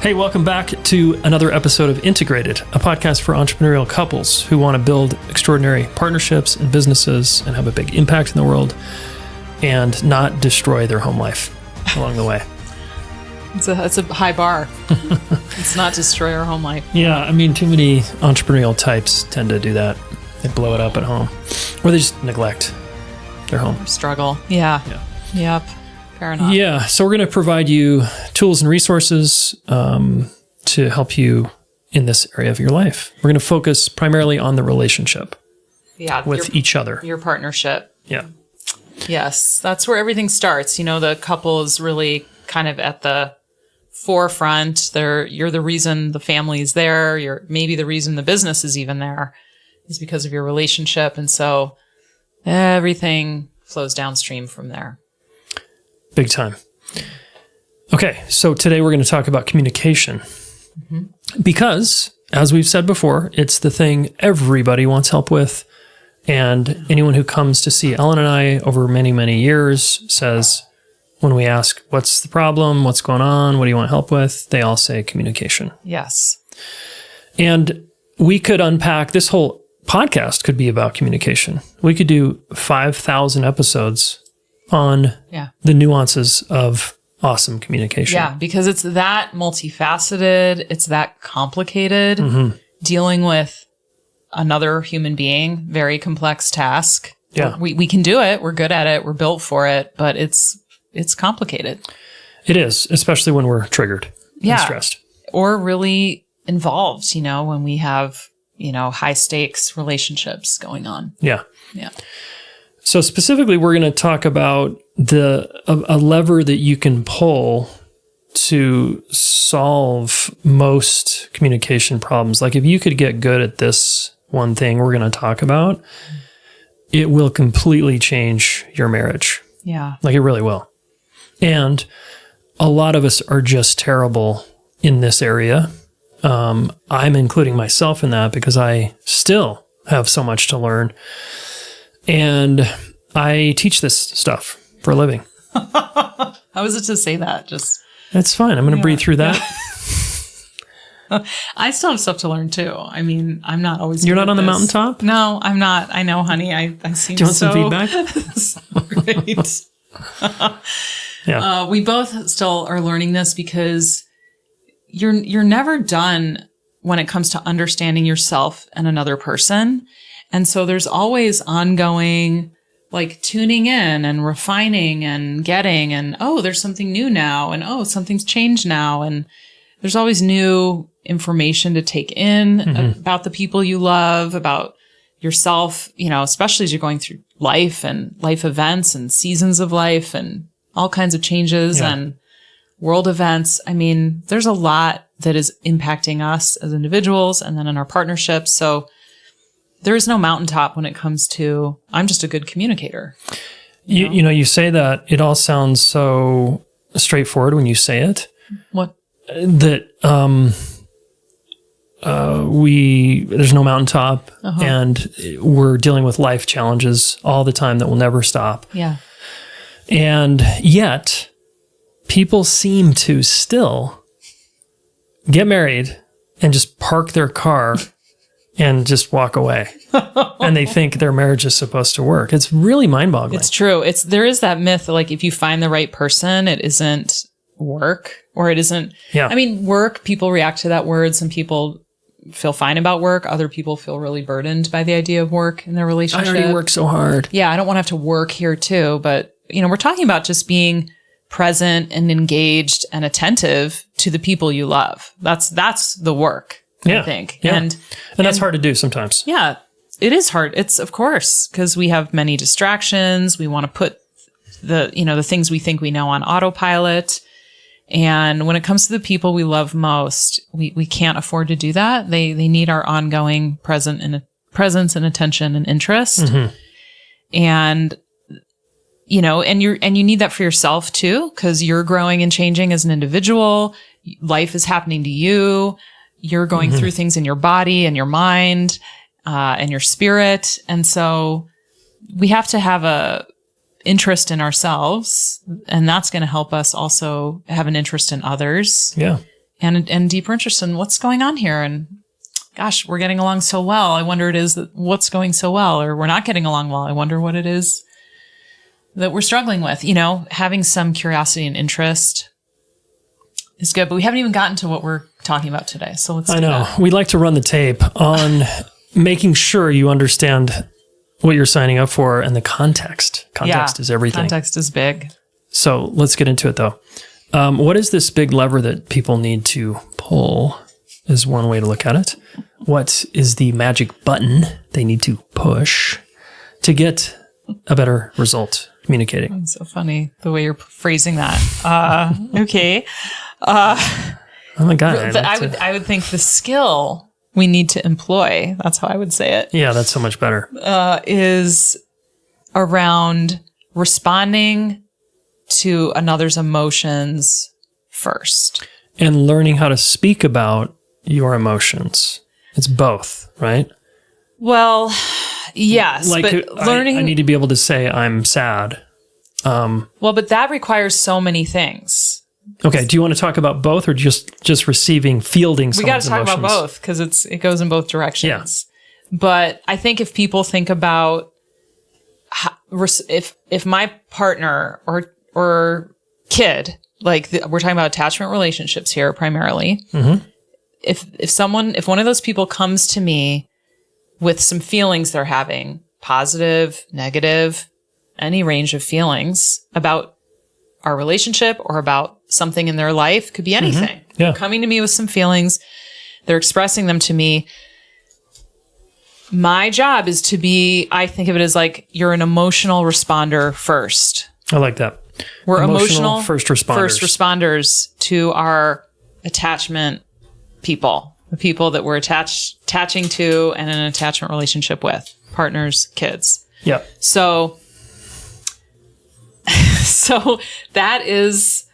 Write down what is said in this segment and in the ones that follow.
Hey, welcome back to another episode of Integrated, a podcast for entrepreneurial couples who want to build extraordinary partnerships and businesses and have a big impact in the world and not destroy their home life along the way. It's a high bar. It's not destroy our home life. Yeah, I mean, too many entrepreneurial types tend to do that. They blow it up at home, or they just neglect their home. Or struggle. Yeah. Yep. Fair enough. Yeah, so we're going to provide you tools and resources to help you in this area of your life. We're going to focus primarily on the relationship with each other. Your partnership. Yeah. Yes, that's where everything starts. You know, the couple is really kind of at the forefront. You're the reason the family's there. You're maybe the reason the business is even there is because of your relationship. And so everything flows downstream from there. Big time. Okay, so today we're going to talk about communication. Because, as we've said before, it's the thing everybody wants help with. And anyone who comes to see Ellen and I over many, many years says, when we ask, what's the problem? What's going on? What do you want help with? They all say communication. Yes. And we could unpack, this whole podcast could be about communication. We could do 5,000 episodes on the nuances of awesome communication. Yeah, because it's that multifaceted, it's that complicated, dealing with another human being, very complex task. Yeah. We can do it, we're good at it, we're built for it, but it's complicated. It is, especially when we're triggered and stressed. Or really involved, when we have, high stakes relationships going on. Yeah. Yeah. So specifically, we're going to talk about a lever that you can pull to solve most communication problems. Like if you could get good at this one thing we're going to talk about, it will completely change your marriage. Yeah. Like it really will. And a lot of us are just terrible in this area. I'm including myself in that because I still have so much to learn. And I teach this stuff for a living. How is it to say that? That's fine. I'm going to breathe through that. I still have stuff to learn too. I mean, I'm not always. You're not on the mountaintop? No, I'm not. I know, honey. I seem. Do you want some feedback? Great. Yeah. We both still are learning this because you're never done when it comes to understanding yourself and another person. And so there's always ongoing, like tuning in and refining and getting, and there's something new now, and something's changed now. And there's always new information to take in about the people you love, about yourself, especially as you're going through life and life events and seasons of life and all kinds of changes and world events. I mean, there's a lot that is impacting us as individuals and then in our partnerships. So there is no mountaintop when it comes to, I'm just a good communicator. You say that, it all sounds so straightforward when you say it. What? That there's no mountaintop and we're dealing with life challenges all the time that will never stop. Yeah. And yet people seem to still get married and just park their car and just walk away. And they think their marriage is supposed to work. It's really mind-boggling. It's true. There is that myth, like if you find the right person, it isn't work or it isn't. Yeah. I mean, work, people react to that word. Some people feel fine about work. Other people feel really burdened by the idea of work in their relationship. I already work so hard. Yeah. I don't want to have to work here too. But, we're talking about just being present and engaged and attentive to the people you love. That's the work. I think. Yeah. And that's hard to do sometimes. Yeah, it is hard. It's of course, because we have many distractions. We want to put the things we think we know on autopilot. And when it comes to the people we love most, we can't afford to do that. They need our ongoing presence and attention and interest. And and you need that for yourself too, because you're growing and changing as an individual. Life is happening to you. You're going through things in your body and your mind, and your spirit. And so we have to have a interest in ourselves, and that's going to help us also have an interest in others. Yeah. and deeper interest in what's going on here. And gosh, we're getting along so well. I wonder what's going so well, or we're not getting along well. I wonder what it is that we're struggling with. Having some curiosity and interest is good, but we haven't even gotten to what we're talking about today. So let's do that. We'd like to run the tape on making sure you understand what you're signing up for and the context. Context is everything. Context is big. So let's get into it though. What is this big lever that people need to pull is one way to look at it. What is the magic button they need to push to get a better result communicating? It's so funny the way you're phrasing that. Okay. Oh my God. I would think the skill we need to employ, that's how I would say it. Yeah, that's so much better. Is around responding to another's emotions first. And learning how to speak about your emotions. It's both, right? Well, yes. Like but learning. I need to be able to say I'm sad. But that requires so many things. Okay. Do you want to talk about both or just fielding someone's emotions? We got to talk about both because it goes in both directions. Yeah. But I think if people think about if my partner or kid, we're talking about attachment relationships here primarily. Mm-hmm. If one of those people comes to me with some feelings they're having, positive, negative, any range of feelings about our relationship or about something in their life, could be anything. Mm-hmm. Yeah. Coming to me with some feelings, they're expressing them to me. My job is to be, I think of it as like you're an emotional responder first. I like that. We're emotional first responders to our attachment people, the people that we're attaching to and in an attachment relationship with, partners, kids. Yeah. So that is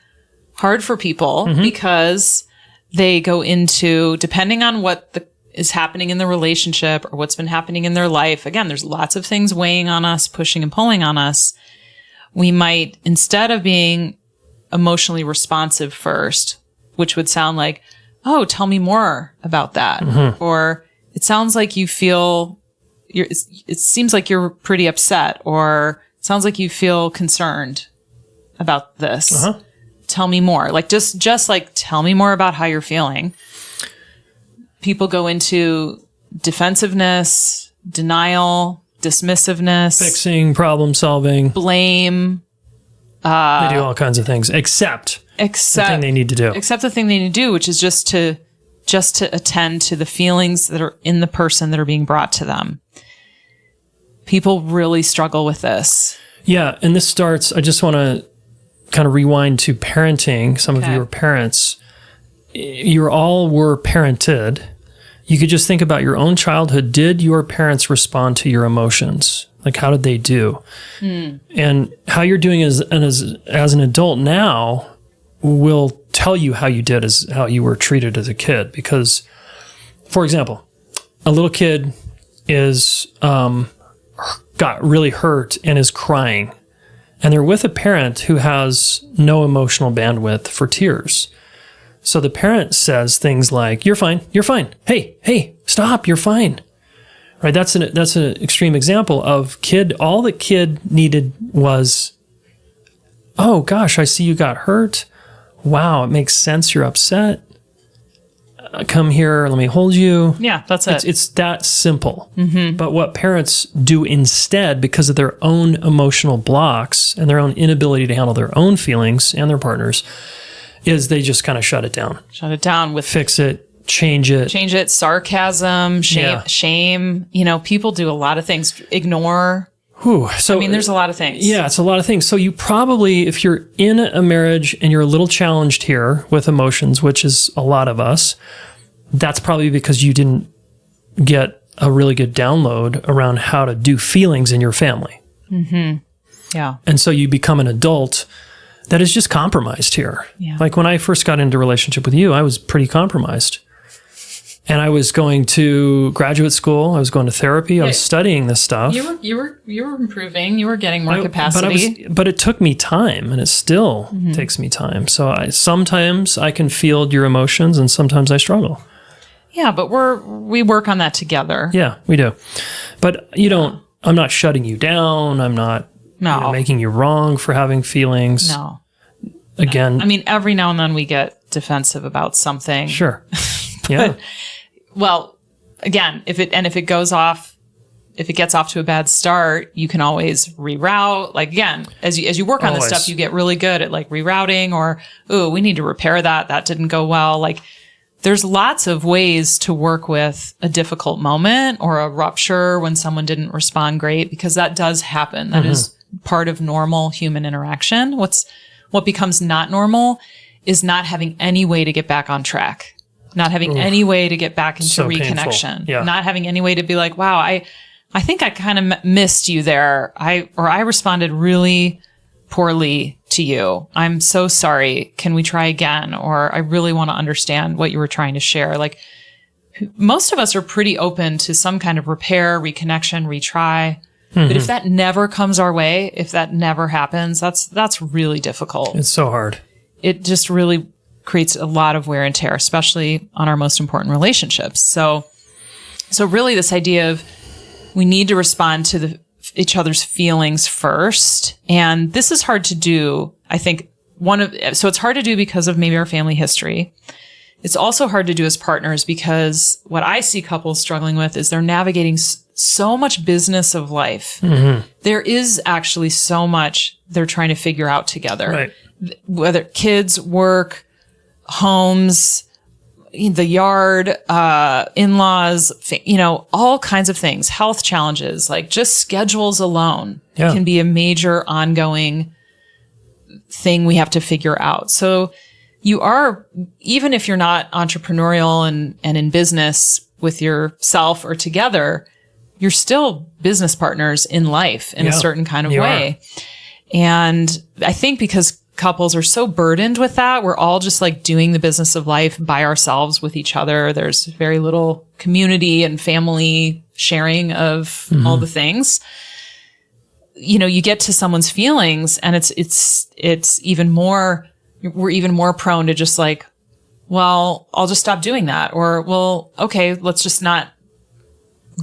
hard for people because they go into, depending on what is happening in the relationship or what's been happening in their life. Again, there's lots of things weighing on us, pushing and pulling on us. We might, instead of being emotionally responsive first, which would sound like, oh, tell me more about that. Mm-hmm. Or it sounds like you feel, it seems like you're pretty upset, or it sounds like you feel concerned about this. Uh-huh. Tell me more. Like just like, tell me more about how you're feeling. People go into defensiveness, denial, dismissiveness, fixing, problem solving, blame. They do all kinds of things, except the thing they need to do. Except the thing they need to do, which is just to attend to the feelings that are in the person that are being brought to them. People really struggle with this. Yeah, and this starts, I just want to kind of rewind to parenting. Some of you are parents. You all were parented. You could just think about your own childhood. Did your parents respond to your emotions? Like, how did they do? And how you're doing as an adult now will tell you how you did as how you were treated as a kid. Because, for example, a little kid is got really hurt and is crying, and they're with a parent who has no emotional bandwidth for tears. So the parent says things like, "You're fine. You're fine. Hey, stop. You're fine." Right? That's an extreme example of kid. All the kid needed was, "Oh gosh, I see you got hurt. Wow, it makes sense. You're upset. Come here. Let me hold you." Yeah, that's it. It's that simple. Mm-hmm. But what parents do instead, because of their own emotional blocks and their own inability to handle their own feelings and their partners, is they just kind of shut it down. Shut it down with fix it, change it, sarcasm, shame. You know, people do a lot of things. Ignore. So, there's a lot of things. Yeah, it's a lot of things. So you probably, if you're in a marriage and you're a little challenged here with emotions, which is a lot of us, that's probably because you didn't get a really good download around how to do feelings in your family. Mm-hmm. Yeah. And so you become an adult that is just compromised here. Yeah. Like when I first got into a relationship with you, I was pretty compromised. And I was going to graduate school. I was going to therapy. I was studying this stuff. You were improving. You were getting more capacity. But it took me time, and it still takes me time. So sometimes I can field your emotions, and sometimes I struggle. Yeah, but we work on that together. Yeah, we do. But I'm not shutting you down. I'm not making you wrong for having feelings. No. Again. I mean, every now and then we get defensive about something. Sure. Yeah. Well, again, if it gets off to a bad start, you can always reroute. Like, again, as you work on this stuff, you get really good at like rerouting, or, oh, we need to repair that. That didn't go well. Like, there's lots of ways to work with a difficult moment or a rupture when someone didn't respond great, because that does happen. That is part of normal human interaction. What becomes not normal is not having any way to get back on track, not having any way to get back into reconnection, not having any way to be like, wow, I think I kind of missed you there. I responded really poorly to you. I'm so sorry. Can we try again? Or I really want to understand what you were trying to share. Like, most of us are pretty open to some kind of repair, reconnection, retry. But if that never comes our way, if that never happens, that's really difficult. It's so hard. It just really creates a lot of wear and tear, especially on our most important relationships. So really this idea of we need to respond to each other's feelings first. And this is hard to do. I think so it's hard to do because of maybe our family history. It's also hard to do as partners, because what I see couples struggling with is they're navigating so much business of life. There is actually so much they're trying to figure out together. Right. Whether kids, work, homes, the yard, in-laws, all kinds of things, health challenges, like just schedules alone can be a major ongoing thing we have to figure out. So even if you're not entrepreneurial and in business with yourself or together, you're still business partners in life in a certain kind of way. And I think because couples are so burdened with that, we're all just like doing the business of life by ourselves with each other. There's very little community and family sharing of all the things. You get to someone's feelings, and it's even more, we're even more prone to just like, well, I'll just stop doing that. Or, well, okay, let's just not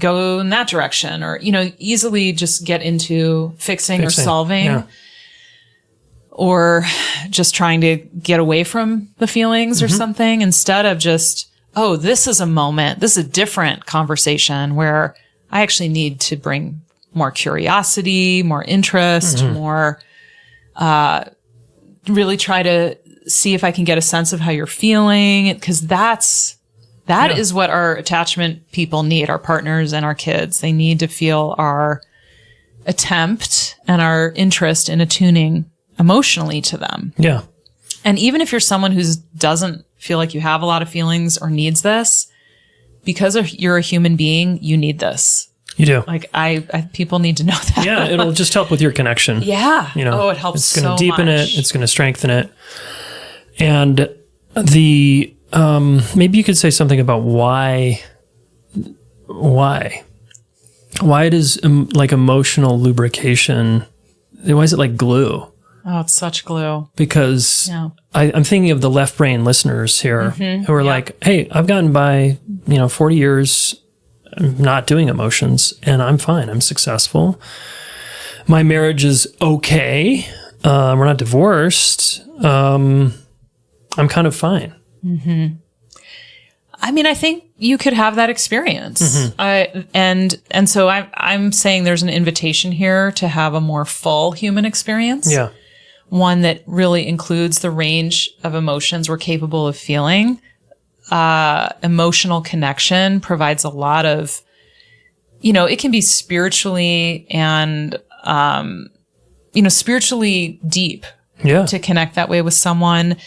go in that direction. Or, easily just get into fixing or solving. Yeah. Or just trying to get away from the feelings or something, instead of just, oh, this is a moment. This is a different conversation where I actually need to bring more curiosity, more interest, more, really try to see if I can get a sense of how you're feeling. Because that is what our attachment people need, our partners and our kids. They need to feel our attempt and our interest in attuning emotionally to them. Yeah. And even if you're someone who doesn't feel like you have a lot of feelings or needs this, because you're a human being, you need this. You do. Like people need to know that. Yeah, it'll just help with your connection. Yeah. It helps so much. It's going to deepen it. It's going to strengthen it. And maybe you could say something about why does like emotional lubrication, why is it like glue? Oh, it's such glue. Because I'm thinking of the left brain listeners here who are like, hey, I've gotten by, 40 years not doing emotions, and I'm fine. I'm successful. My marriage is okay. We're not divorced. I'm kind of fine. I mean, I think you could have that experience. And so I'm saying there's an invitation here to have a more full human experience. Yeah. One that really includes the range of emotions we're capable of feeling. Emotional connection provides a lot of, it can be spiritually and, spiritually deep. Yeah. To connect that way with someone.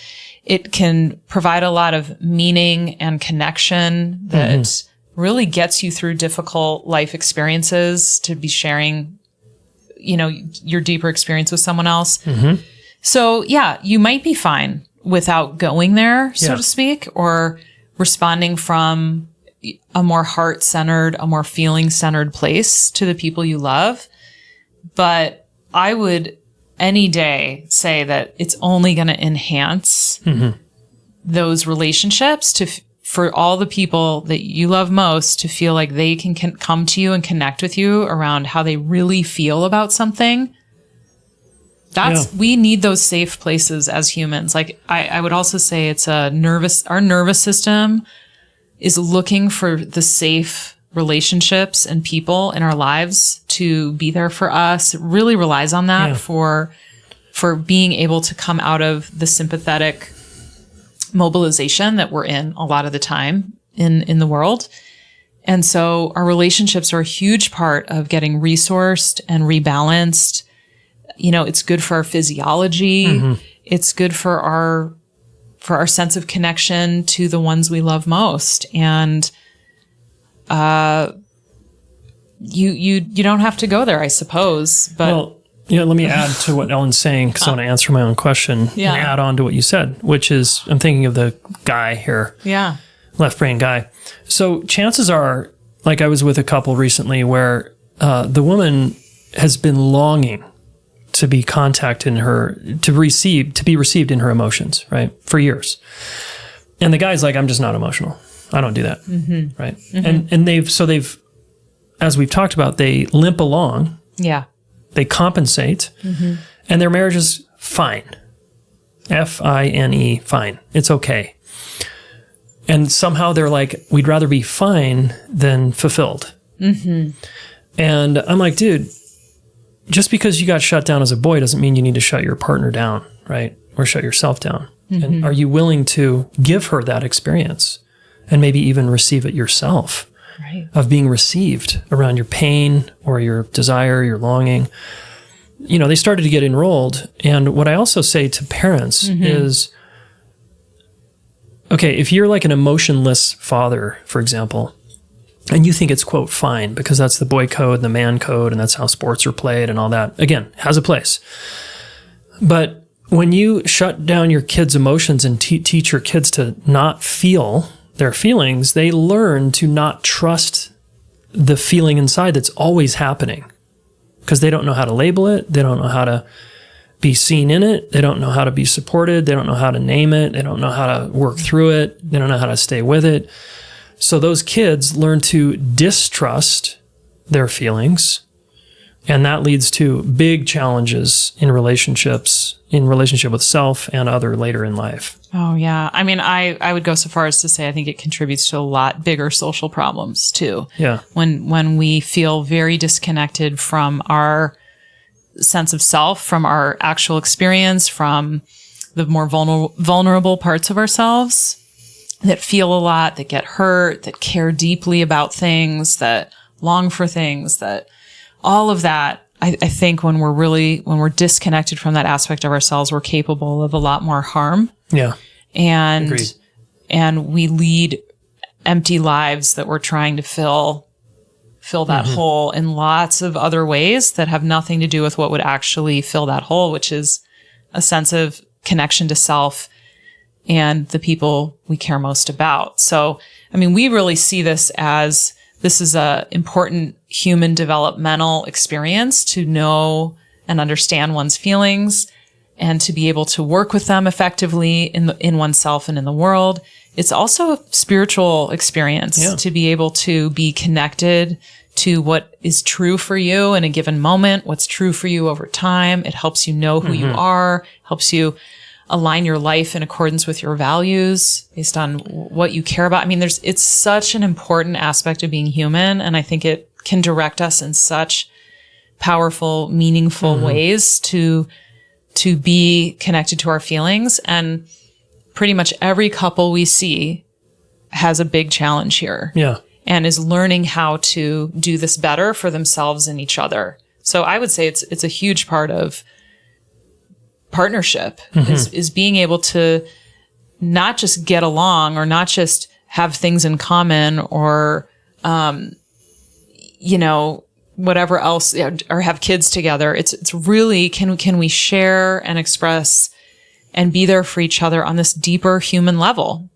It can provide a lot of meaning and connection that really gets you through difficult life experiences, to be sharing, your deeper experience with someone else. So yeah, you might be fine without going there, so to speak, or responding from a more heart-centered, a more feeling-centered place to the people you love. But I would any day say that it's only going to enhance those relationships for all the people that you love most to feel like they can come to you and connect with you around how they really feel about something. We need those safe places as humans. Like I would also say it's our nervous system is looking for the safe relationships and people in our lives to be there for us. It really relies on that for being able to come out of the sympathetic mobilization that we're in a lot of the time in the world. And so our relationships are a huge part of getting resourced and rebalanced. It's good for our physiology. It's good for our sense of connection to the ones we love most. And you don't have to go there, I suppose. But let me add to what Ellen's saying, because I want to answer my own question and add on to what you said, which is, I'm thinking of the guy here. Yeah. Left brain guy. So chances are, like I was with a couple recently where the woman has been longing to be contacted in her, to be received in her emotions, right? For years. And the guy's like, I'm just not emotional. I don't do that. Right. And they've, as we've talked about, they limp along. Yeah. They compensate and their marriage is fine. Fine. Fine. It's okay. And somehow they're like, we'd rather be fine than fulfilled. And I'm like, dude, just because you got shut down as a boy doesn't mean you need to shut your partner down, right? Or shut yourself down. And are you willing to give her that experience and maybe even receive it yourself? Right. Of being received around your pain or your desire, your longing. They started to get enrolled. And what I also say to parents is, okay, if you're like an emotionless father, for example, and you think it's, quote, fine, because that's the boy code and the man code, and that's how sports are played and all that, again, has a place. But when you shut down your kids' emotions and teach your kids to not feel their feelings, they learn to not trust the feeling inside that's always happening, because they don't know how to label it. They don't know how to be seen in it. They don't know how to be supported. They don't know how to name it. They don't know how to work through it. They don't know how to stay with it. So those kids learn to distrust their feelings, and that leads to big challenges in relationship with self and other later in life. Oh, yeah. I mean, I would go so far as to say I think it contributes to a lot bigger social problems, too. Yeah. When we feel very disconnected from our sense of self, from our actual experience, from the more vulnerable parts of ourselves that feel a lot, that get hurt, that care deeply about things, that long for things, that all of that. I think when we're disconnected from that aspect of ourselves, we're capable of a lot more harm. Yeah. And we lead empty lives that we're trying to fill that hole in lots of other ways that have nothing to do with what would actually fill that hole, which is a sense of connection to self and the people we care most about. So, I mean, we really see this is a important human developmental experience to know and understand one's feelings and to be able to work with them effectively in oneself and in the world. It's also a spiritual experience to be able to be connected to what is true for you in a given moment, what's true for you over time. It helps you know who you are, helps you align your life in accordance with your values based on what you care about. I mean, it's such an important aspect of being human, and I think it can direct us in such powerful, meaningful ways to be connected to our feelings. And pretty much every couple we see has a big challenge here. Yeah. And is learning how to do this better for themselves and each other. So I would say it's a huge part of partnership is being able to not just get along or not just have things in common or, whatever else, or have kids together. It's really, can we share and express and be there for each other on this deeper human level,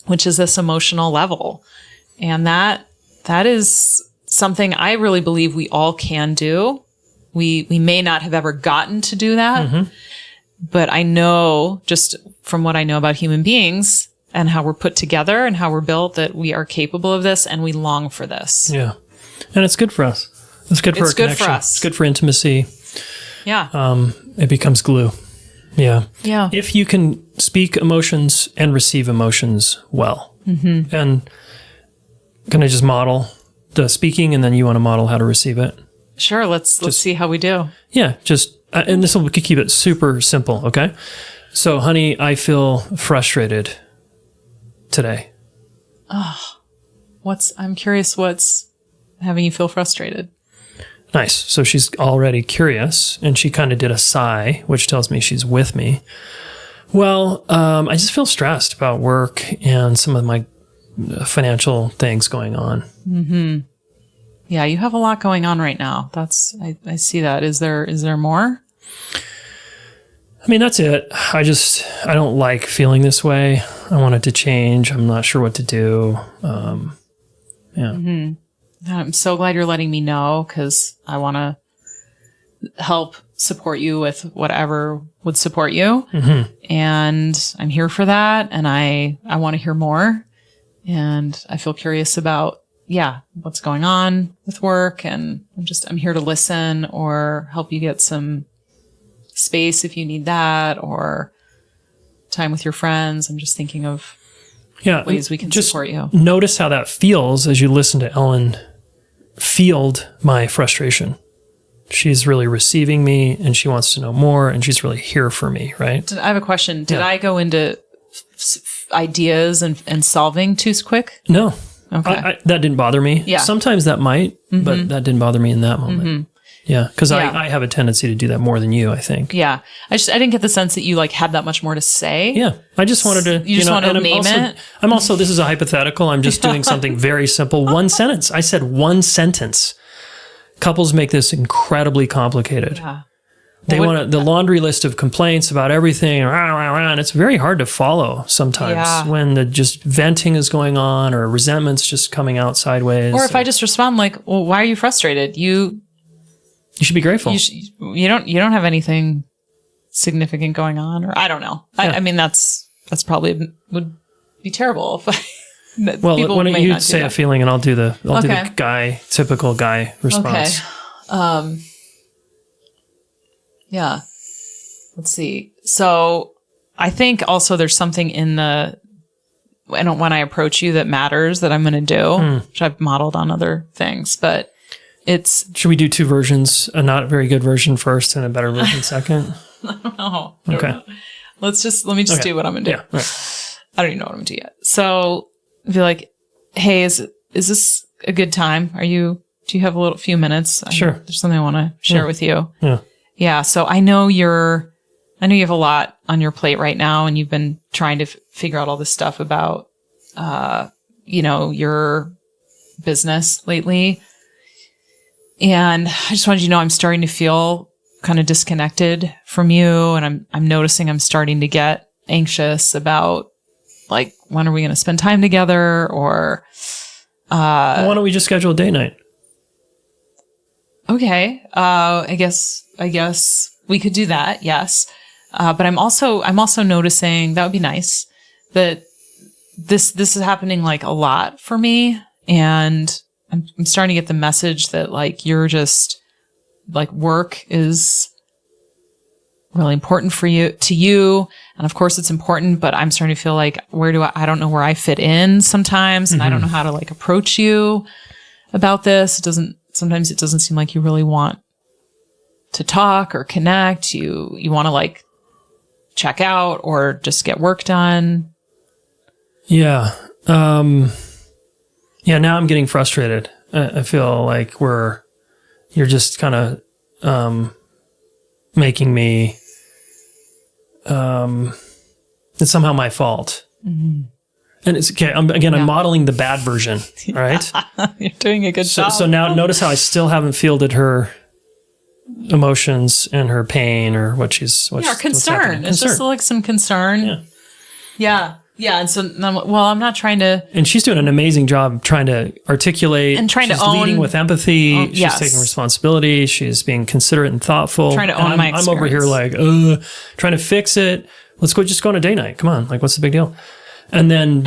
which is this emotional level. And that is something I really believe we all can do. We may not have ever gotten to do that, but I know just from what I know about human beings and how we're put together and how we're built that we are capable of this and we long for this. Yeah. And it's good for us. It's good for our connection. For us. It's good for intimacy. Yeah. It becomes glue. Yeah. Yeah. If you can speak emotions and receive emotions well. And can I just model the speaking and then you want to model how to receive it? Sure. Let's see how we do. Yeah. Just, and this will keep it super simple. Okay. So, honey, I feel frustrated today. I'm curious what's having you feel frustrated. Nice. So she's already curious and she kind of did a sigh, which tells me she's with me. Well, I just feel stressed about work and some of my financial things going on. Yeah, you have a lot going on right now. I see that. Is there more? I mean, that's it. I don't like feeling this way. I want it to change. I'm not sure what to do. Yeah. I'm so glad you're letting me know because I want to help support you with whatever would support you. And I'm here for that. And I want to hear more. And I feel curious about, what's going on with work. And I'm here to listen or help you get some space if you need that or time with your friends. I'm just thinking of ways we can support you. Notice how that feels as you listen to Ellen field my frustration. She's really receiving me and she wants to know more and she's really here for me, right? I have a question. Did I go into ideas and solving too quick? No. Okay. That didn't bother me. Yeah. Sometimes that might, but that didn't bother me in that moment. Yeah. Because I have a tendency to do that more than you, I think. Yeah. I didn't get the sense that you had that much more to say. Yeah. I just wanted to, you just want to name it. I'm also, this is a hypothetical. I'm just doing something very simple. One sentence. I said one sentence. Couples make this incredibly complicated. Yeah. They want the laundry list of complaints about everything, and it's very hard to follow sometimes when the just venting is going on or resentment's just coming out sideways. Or if I just respond well, why are you frustrated? You should be grateful. You don't have anything significant going on, or I don't know. Yeah. I mean, that's probably would be terrible if I. Well, why don't you say a feeling, and I'll do the typical guy response. Okay. Yeah. Let's see. So I think also there's something in when I approach you that matters that I'm going to do, which I've modeled on other things, but should we do two versions, a not very good version first and a better version second? I don't know. Okay. Let me just do what I'm going to do. Yeah, right. I don't even know what I'm going to do yet. So be like, hey, is this a good time? Do you have a few minutes? Sure. There's something I want to share with you. Yeah. Yeah. So I know you have a lot on your plate right now and you've been trying to figure out all this stuff about, your business lately. And I just wanted you to know I'm starting to feel kind of disconnected from you. And I'm noticing I'm starting to get anxious about when are we going to spend time together or, why don't we just schedule a date night? Okay. I guess we could do that. Yes. But I'm also noticing that would be nice that this is happening a lot for me. And I'm starting to get the message that you're just work is really important to you. And of course it's important, but I'm starting to feel I don't know where I fit in sometimes. And I don't know how to approach you about this. Sometimes it doesn't seem like you really want to talk or connect. You want to check out or just get work done. Yeah. Now I'm getting frustrated. I feel like you're just kind of making me, it's somehow my fault. And it's okay. I'm modeling the bad version. All right. You're doing a good job. So now notice how I still haven't fielded her emotions and her pain or what she's concern. It's just some concern. Yeah. Yeah. And so, well, I'm not trying to. And she's doing an amazing job trying to articulate. And trying she's to own. leading with empathy. She's yes. taking responsibility. She's being considerate and thoughtful. Trying to own my experience. I'm over here like, trying to fix it. Let's just go on a day night. Come on. Like, what's the big deal? And then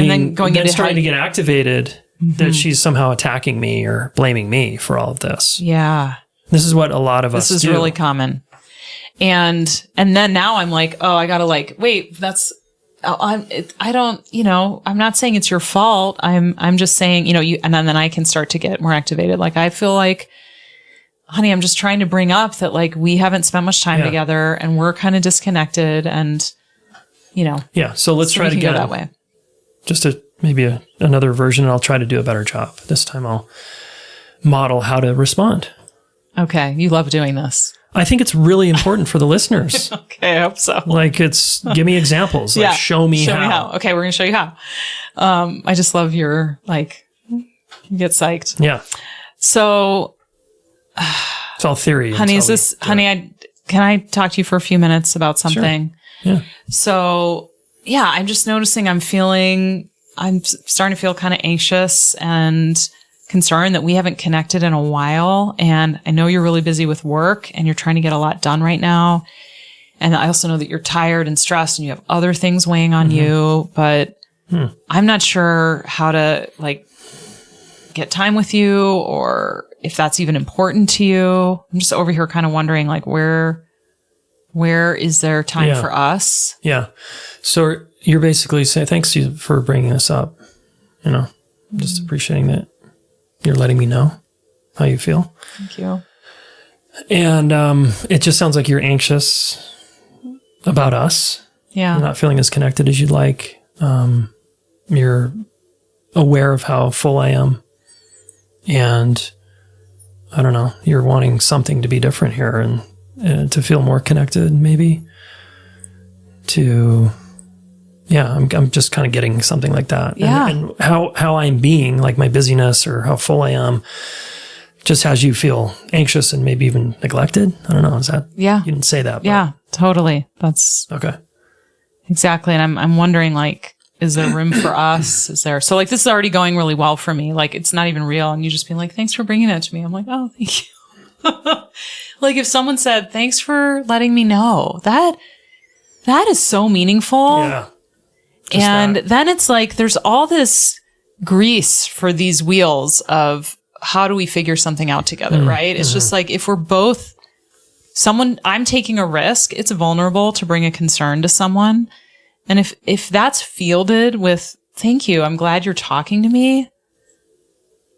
starting to get activated that she's somehow attacking me or blaming me for all of this. Yeah. This is what a lot of us do. This is really common. And then now I'm like, oh, I gotta like, wait, I don't, I'm not saying it's your fault. I'm just saying, and then I can start to get more activated. Like, I feel like, honey, I'm just trying to bring up that like, we haven't spent much time together and we're kind of disconnected and, Yeah. So let's try to get that way. Just maybe another version, and I'll try to do a better job. This time I'll model how to respond. Okay. You love doing this. I think it's really important for the listeners. Okay, I hope so. Like, give me examples. Like, show me how. Okay, we're going to show you how. I just love your, you get psyched. Yeah. So. It's all theory. Honey, can I talk to you for a few minutes about something? Sure. Yeah. So, I'm just noticing I'm starting to feel kind of anxious and concerned that we haven't connected in a while. And I know you're really busy with work and you're trying to get a lot done right now. And I also know that you're tired and stressed and you have other things weighing on you, but I'm not sure how to get time with you or if that's even important to you. I'm just over here kind of wondering where is there time for us? Yeah. So you're basically saying, thanks for bringing this up, just appreciating that. You're letting me know how you feel. Thank you. And it just sounds like you're anxious about us. Yeah. You're not feeling as connected as you'd like. You're aware of how full I am. And I don't know, you're wanting something to be different here and to feel more connected, maybe. I'm just kind of getting something like that. Yeah. And how I'm being, like my busyness or how full I am, just has you feel anxious and maybe even neglected. I don't know. Is that? Yeah. You didn't say that. But. Yeah, totally. That's okay. Exactly. And I'm wondering, is there room for us? So this is already going really well for me. It's not even real. And you just being like, thanks for bringing that to me. I'm like, oh, thank you. If someone said, thanks for letting me know, that is so meaningful. Yeah. Then it's there's all this grease for these wheels of how do we figure something out together, right? It's just if we're both I'm taking a risk, it's vulnerable to bring a concern to someone. And if that's fielded with, thank you, I'm glad you're talking to me,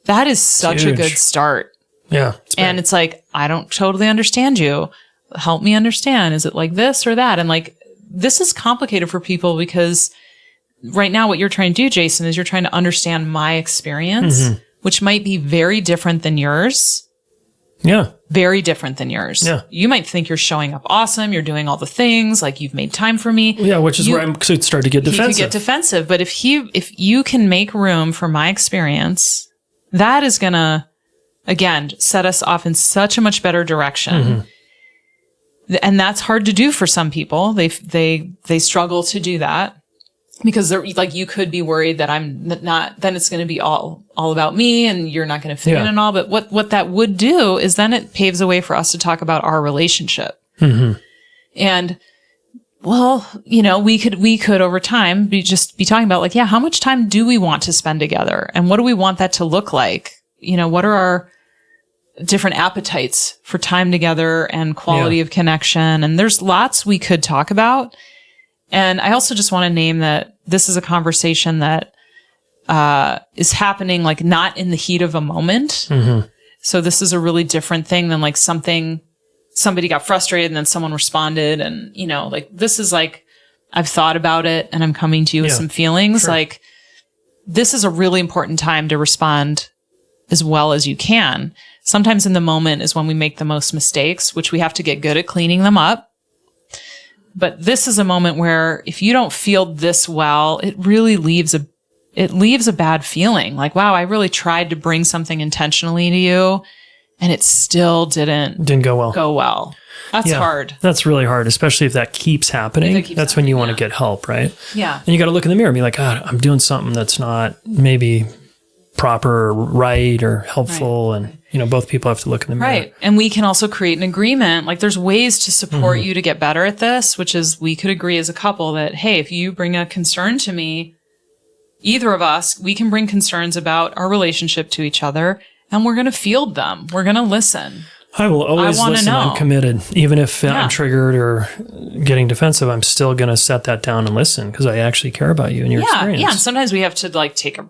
that is such a good start. Yeah. And it's I don't totally understand you. Help me understand. Is it like this or that? And this is complicated for people because right now what you're trying to do, Jayson, is you're trying to understand my experience, which might be very different than yours. Yeah. Very different than yours. Yeah. You might think you're showing up awesome. You're doing all the things, you've made time for me. Yeah, which is where I'm start to get defensive. You could get defensive. But if you can make room for my experience, that is going to, again, set us off in such a much better direction. And that's hard to do for some people. They struggle to do that because they're you could be worried that I'm not, then it's going to be all about me and you're not going to fit in and all. But what that would do is then it paves a way for us to talk about our relationship. And well, we could over time be talking about how much time do we want to spend together and what do we want that to look like? What are our different appetites for time together and quality of connection? And there's lots we could talk about. And I also just want to name that this is a conversation that is happening not in the heat of a moment. So this is a really different thing than somebody got frustrated and then someone responded. And, this is I've thought about it and I'm coming to you with some feelings. Sure. This is a really important time to respond as well as you can. Sometimes in the moment is when we make the most mistakes, which we have to get good at cleaning them up. But this is a moment where if you don't feel this well, it really leaves a bad feeling. Wow, I really tried to bring something intentionally to you and it still didn't go well. That's hard. That's really hard, especially if that keeps happening. That's when you want to get help, right? Yeah. And you got to look in the mirror and be like, God, I'm doing something that's not maybe proper or right or helpful. Right. And, both people have to look in the mirror. Right. And we can also create an agreement. Like there's ways to support you to get better at this, which is we could agree as a couple that, hey, if you bring a concern to me, either of us, we can bring concerns about our relationship to each other and we're going to field them. We're going to listen. I will always listen. I'm committed. Even if I'm triggered or getting defensive, I'm still going to set that down and listen because I actually care about you and your experience. Yeah. And sometimes we have to take a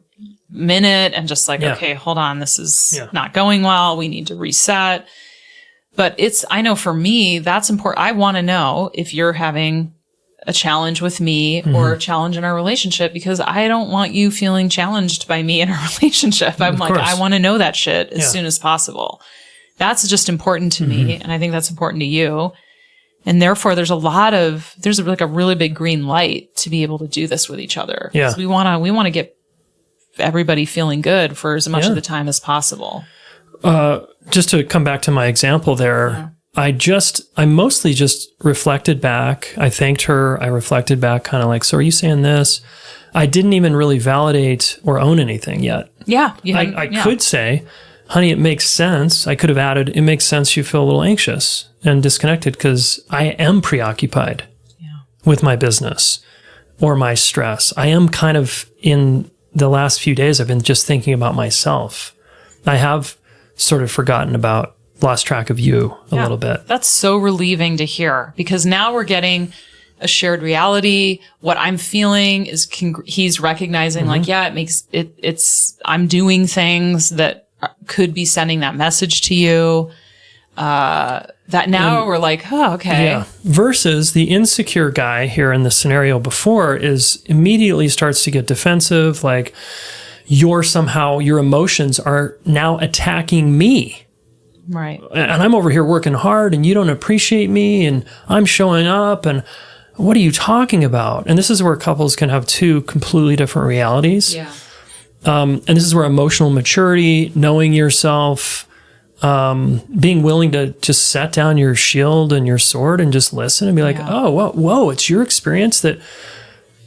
minute and just okay, hold on. This is not going well. We need to reset. But I know for me, that's important. I want to know if you're having a challenge with me or a challenge in our relationship because I don't want you feeling challenged by me in our relationship. I want to know that shit as soon as possible. That's just important to me. And I think that's important to you. And therefore there's a really big green light to be able to do this with each other. Yeah. We want to get everybody feeling good for as much of the time as possible. Just to come back to my example there, I mostly just reflected back. I thanked her. I reflected back kind of like, so are you saying this? I didn't even really validate or own anything yet. Yeah. I could say, honey, it makes sense. I could have added, it makes sense you feel a little anxious and disconnected because I am preoccupied with my business or my stress. I am kind of in the last few days, I've been just thinking about myself. I have sort of lost track of you a little bit. That's so relieving to hear because now we're getting a shared reality. What I'm feeling is he's recognizing I'm doing things that could be sending that message to you. That now we're like, oh, okay. Yeah. Versus the insecure guy here in the scenario before is immediately starts to get defensive. Like your emotions are now attacking me. Right. And I'm over here working hard and you don't appreciate me and I'm showing up and what are you talking about? And this is where couples can have two completely different realities. Yeah. And this is where emotional maturity, knowing yourself, being willing to just set down your shield and your sword and just listen and be like, oh, whoa, it's your experience that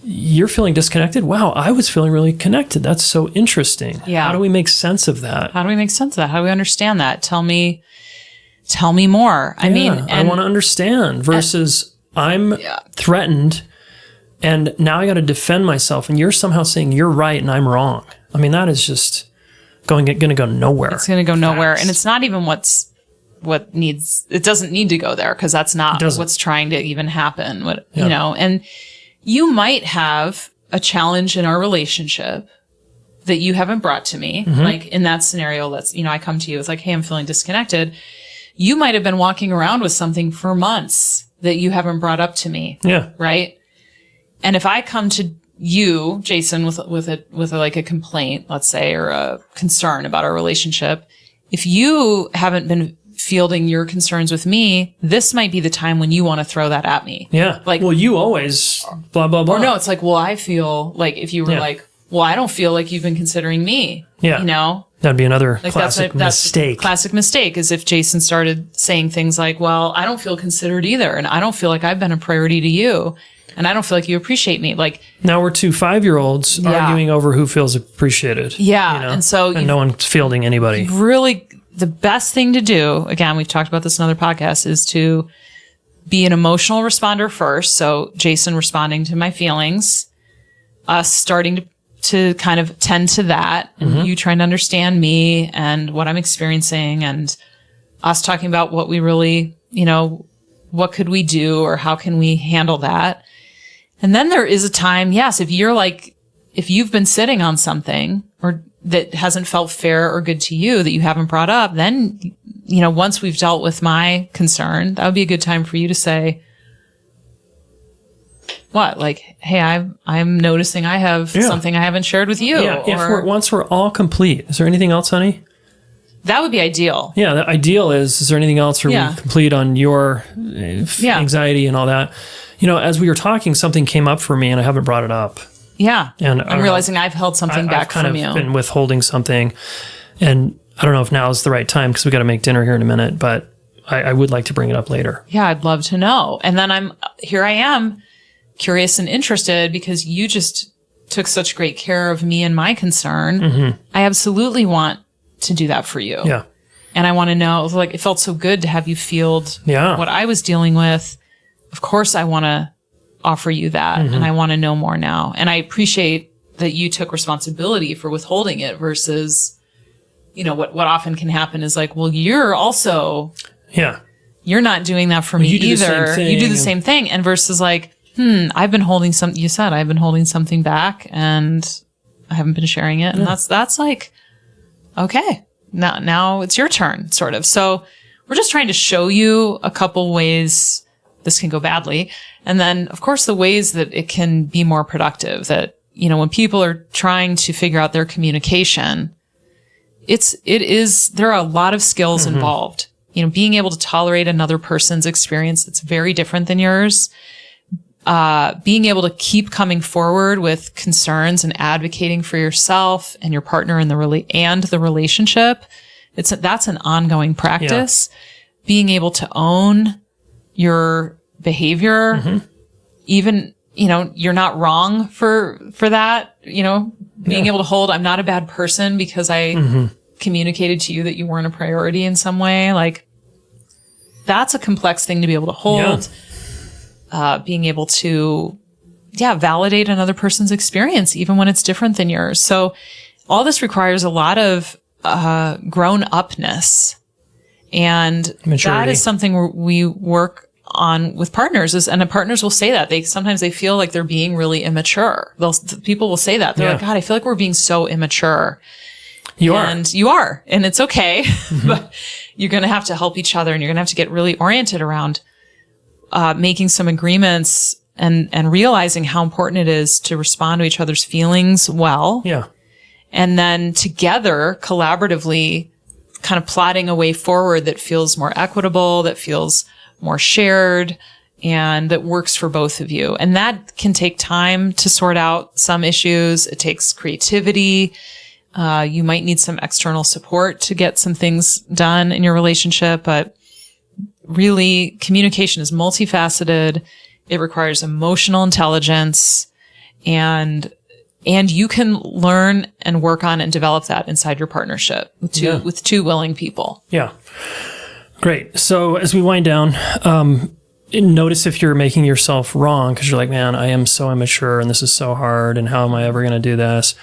you're feeling disconnected. Wow, I was feeling really connected. That's so interesting. Yeah. How do we make sense of that? How do we understand that? Tell me more. I mean, I want to understand versus I'm threatened and now I got to defend myself and you're somehow saying you're right and I'm wrong. I mean, that is just going to go nowhere. It's going to go nowhere. And it's not even it doesn't need to go there because that's not what's trying to even happen. And you might have a challenge in our relationship that you haven't brought to me. Like in that scenario, I come to you, it's like, hey, I'm feeling disconnected. You might have been walking around with something for months that you haven't brought up to me. Yeah. Right. And if I come to you, Jayson, with a complaint, let's say, or a concern about our relationship, if you haven't been fielding your concerns with me, this might be the time when you want to throw that at me. Yeah. Like, well, you always blah, blah, blah. Or no, it's like, well, I feel like if you were like, well, I don't feel like you've been considering me. Yeah. That'd be another like classic mistake. Classic mistake is if Jayson started saying things like, well, I don't feel considered either. And I don't feel like I've been a priority to you. And I don't feel like you appreciate me. Like now we're two 5-year-olds arguing over who feels appreciated. Yeah. And no one's fielding anybody. Really, the best thing to do, again, we've talked about this in other podcasts, is to be an emotional responder first. So Jayson responding to my feelings, us starting to kind of tend to that, and you trying to understand me and what I'm experiencing, and us talking about what we really, what could we do or how can we handle that? And then there is a time, yes, if you've been sitting on something or that hasn't felt fair or good to you that you haven't brought up, then, once we've dealt with my concern, that would be a good time for you to say, what? Like, hey, I'm noticing I have something I haven't shared with you. Yeah. Once we're all complete, is there anything else, honey? That would be ideal. Yeah. The ideal is there anything else? Are we complete on your anxiety and all that? As we were talking, something came up for me and I haven't brought it up. Yeah. And I'm realizing I've held something back from you. I've kind of been withholding something. And I don't know if now is the right time because we got to make dinner here in a minute, but I would like to bring it up later. Yeah, I'd love to know. And then I am curious and interested because you just took such great care of me and my concern. Mm-hmm. I absolutely want to do that for you. Yeah. And I want to know, like, it felt so good to have you field what I was dealing with. Of course, I want to offer you that, and I want to know more now. And I appreciate that you took responsibility for withholding it versus, what often can happen is like, well, you're also, you're not doing that for me either. You do the same thing. And versus like, I've been holding something back and I haven't been sharing it. And that's like, okay, now it's your turn, sort of. So we're just trying to show you a couple ways this can go badly. And then, of course, the ways that it can be more productive, that, when people are trying to figure out their communication, there are a lot of skills involved. Being able to tolerate another person's experience that's very different than yours, being able to keep coming forward with concerns and advocating for yourself and your partner in the relationship. That's an ongoing practice. Yeah. Being able to own your behavior, even, you're not wrong for that, being able to hold, I'm not a bad person because I communicated to you that you weren't a priority in some way. Like, that's a complex thing to be able to hold. Yeah. Being able to, validate another person's experience, even when it's different than yours. So all this requires a lot of grown-upness. And maturity. That is something we work on with partners, and partners will say that sometimes they feel like they're being really immature. People will say that. They're like, God, I feel like we're being so immature. You are, and it's okay, but you're going to have to help each other, and you're going to have to get really oriented around making some agreements and realizing how important it is to respond to each other's feelings well. Yeah. And then together, collaboratively, kind of plotting a way forward that feels more equitable, that feels more shared, and that works for both of you. And that can take time to sort out some issues. It takes creativity. You might need some external support to get some things done in your relationship, but really, communication is multifaceted. It requires emotional intelligence, and you can learn and work on and develop that inside your partnership with two willing people. Yeah. Great. So as we wind down, notice if you're making yourself wrong because you're like, man, I am so immature and this is so hard and how am I ever going to do this?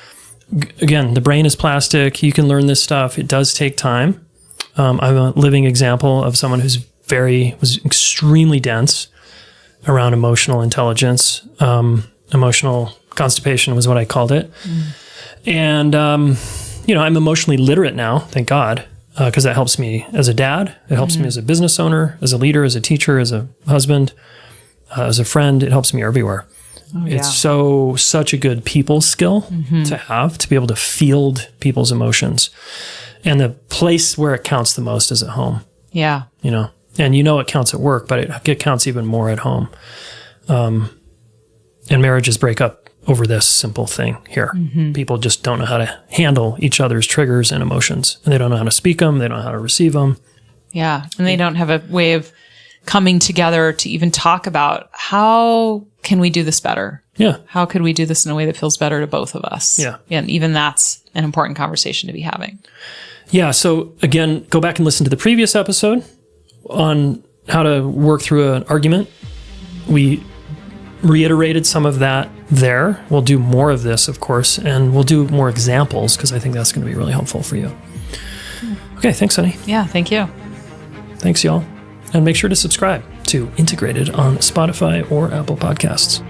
Again, the brain is plastic. You can learn this stuff. It does take time. I'm a living example of someone who's was extremely dense around emotional intelligence. Emotional constipation was what I called it. And, I'm emotionally literate now, thank God, because that helps me as a dad. It helps me as a business owner, as a leader, as a teacher, as a husband, as a friend. It helps me everywhere. Oh, yeah. It's such a good people skill to have, to be able to field people's emotions. And the place where it counts the most is at home. Yeah. And it counts at work, but it counts even more at home. And marriages break up over this simple thing here. People just don't know how to handle each other's triggers and emotions. And they don't know how to speak them. They don't know how to receive them. Yeah. And they don't have a way of coming together to even talk about how can we do this better? Yeah. How could we do this in a way that feels better to both of us? Yeah. And even that's an important conversation to be having. Yeah. So again, go back and listen to the previous episode on how to work through an argument. We reiterated some of that there. We'll do more of this, of course, and we'll do more examples because I think that's going to be really helpful for you. Okay, thanks, honey. Yeah, thank you. Thanks, y'all. And make sure to subscribe to Integrated on Spotify or Apple Podcasts.